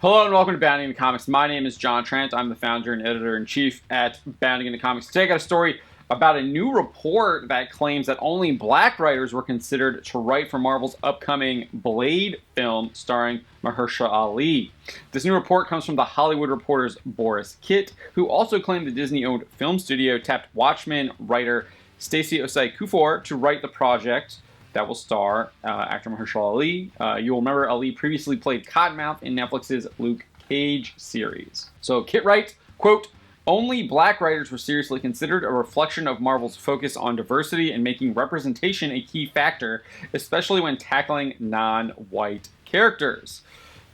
Hello and welcome to Bounding into Comics. My name is John Trent. I'm the founder and editor-in-chief at Bounding into Comics. Today I got a story about a new report that claims that only black writers were considered to write for Marvel's upcoming Blade film starring Mahershala Ali. This new report comes from The Hollywood Reporter's Borys, who also claimed the Disney-owned film studio tapped Watchmen writer Stacey Osei Kuffour to write the project that will star actor Mahershala Ali. You'll remember Ali previously played Cottonmouth in Netflix's Luke Cage series. So Kit writes, quote, "Only black writers were seriously considered, a reflection of Marvel's focus on diversity and making representation a key factor, especially when tackling non-white characters."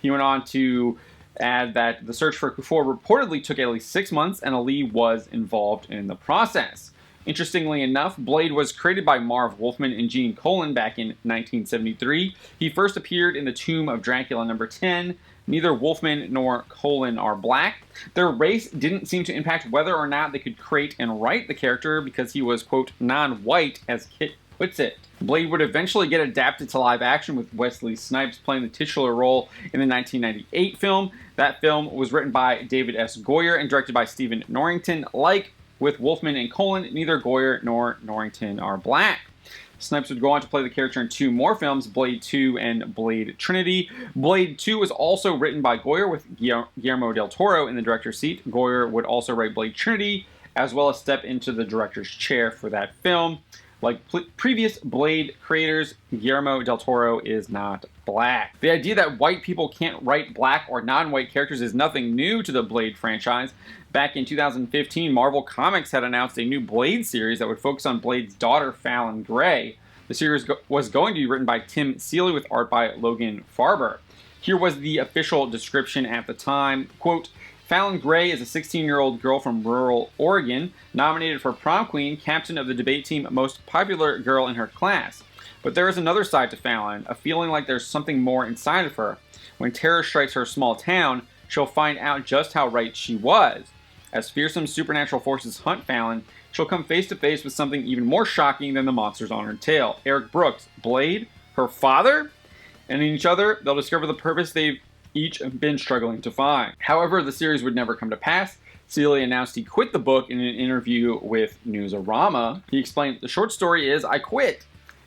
He went on to add that the search for Kuffour reportedly took at least 6 months, and Ali was involved in the process. Interestingly enough, Blade was created by Marv Wolfman and Gene Colan back in 1973. He first appeared in The Tomb of Dracula #10. Neither Wolfman nor Colan are black. Their race didn't seem to impact whether or not they could create and write the character because he was, quote, non-white, as Kit puts it. Blade would eventually get adapted to live action with Wesley Snipes playing the titular role in the 1998 film. That film was written by David S. Goyer and directed by Stephen Norrington. Like with Wolfman and Colan, neither Goyer nor Norrington are black. Snipes would go on to play the character in 2 more films, Blade 2 and Blade Trinity. Blade 2 was also written by Goyer with Guillermo del Toro in the director's seat. Goyer would also write Blade Trinity, as well as step into the director's chair for that film. Like previous Blade creators, Guillermo del Toro is not black. The idea that white people can't write black or non-white characters is nothing new to the Blade franchise. Back in 2015, Marvel Comics had announced a new Blade series that would focus on Blade's daughter, Fallon Gray. The series was going to be written by Tim Seeley with art by Logan Farber. Here was the official description at the time, quote, "Fallon Gray is a 16-year-old girl from rural Oregon, nominated for prom queen, captain of the debate team, most popular girl in her class. But there is another side to Fallon, a feeling like there's something more inside of her. When terror strikes her small town, she'll find out just how right she was. As fearsome supernatural forces hunt Fallon, she'll come face to face with something even more shocking than the monsters on her tail. Eric Brooks, Blade, her father, and in each other, they'll discover the purpose they've each been struggling to find." However, the series would never come to pass. Seeley announced he quit the book in an interview with Newsarama. He explained, "The short story is, I quit."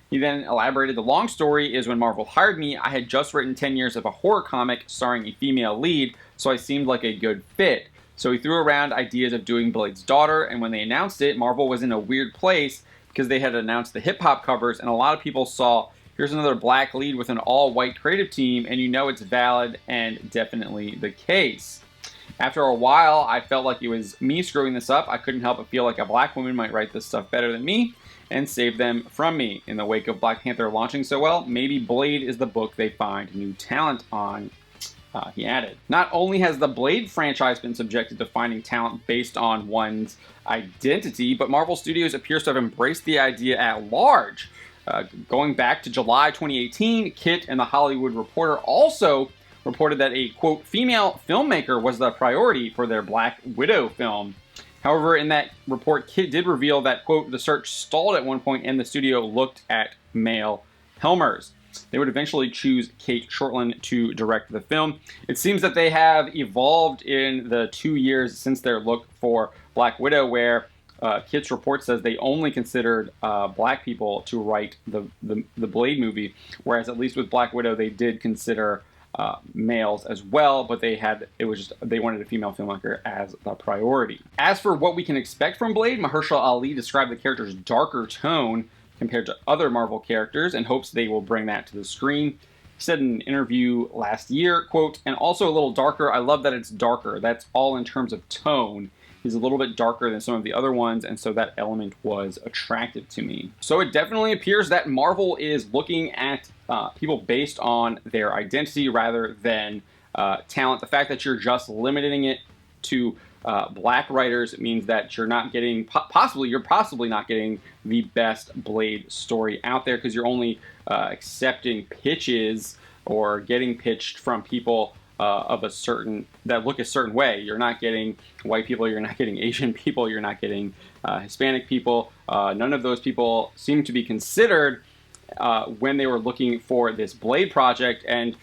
He then elaborated, "The long story is when Marvel hired me, I had just written 10 years of a horror comic starring a female lead, so I seemed like a good fit. So he threw around ideas of doing Blade's daughter, and when they announced it, Marvel was in a weird place because they had announced the hip-hop covers, and a lot of people saw, here's another black lead with an all-white creative team, and you know it's valid and definitely the case. After a while, I felt like it was me screwing this up. I couldn't help but feel like a black woman might write this stuff better than me and save them from me. In the wake of Black Panther launching so well, maybe Blade is the book they find new talent on." He added, "Not only has the Blade franchise been subjected to finding talent based on one's identity, but Marvel Studios appears to have embraced the idea at large. Going back to July 2018, Kit and The Hollywood Reporter also reported that a, quote, female filmmaker was the priority for their Black Widow film. However, in that report, Kit did reveal that, quote, the search stalled at one point and the studio looked at male helmers. They would eventually choose Kate Shortland to direct the film. It seems that they have evolved in the 2 years since their look for Black Widow, where Kit's report says they only considered black people to write the Blade movie, whereas at least with Black Widow they did consider males as well, but they wanted a female filmmaker as the priority. As for what we can expect from Blade, Mahershala Ali described the character's darker tone compared to other Marvel characters and hopes they will bring that to the screen. He said in an interview last year, quote, "And also a little darker. I love that it's darker. That's all in terms of tone. He's a little bit darker than some of the other ones, and so that element was attractive to me." So it definitely appears that Marvel is looking at people based on their identity rather than talent. The fact that you're just limiting it to black writers means that you're not getting, you're possibly not getting the best Blade story out there because you're only accepting pitches or getting pitched from people that look a certain way. You're not getting white people, you're not getting Asian people, you're not getting Hispanic people. None of those people seem to be considered when they were looking for this Blade project. And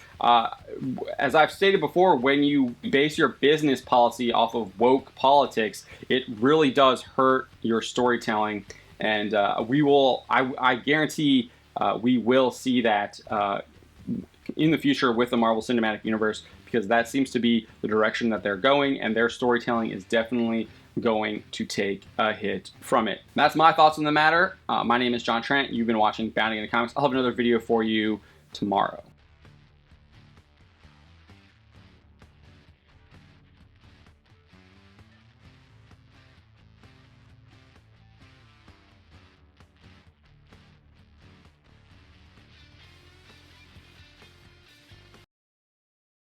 as I've stated before, when you base your business policy off of woke politics, it really does hurt your storytelling. And I guarantee we will see that in the future with the Marvel Cinematic Universe, because that seems to be the direction that they're going, and their storytelling is definitely going to take a hit from it. That's my thoughts on the matter. My name is John Trent. You've been watching Bounding into Comics. I'll have another video for you tomorrow.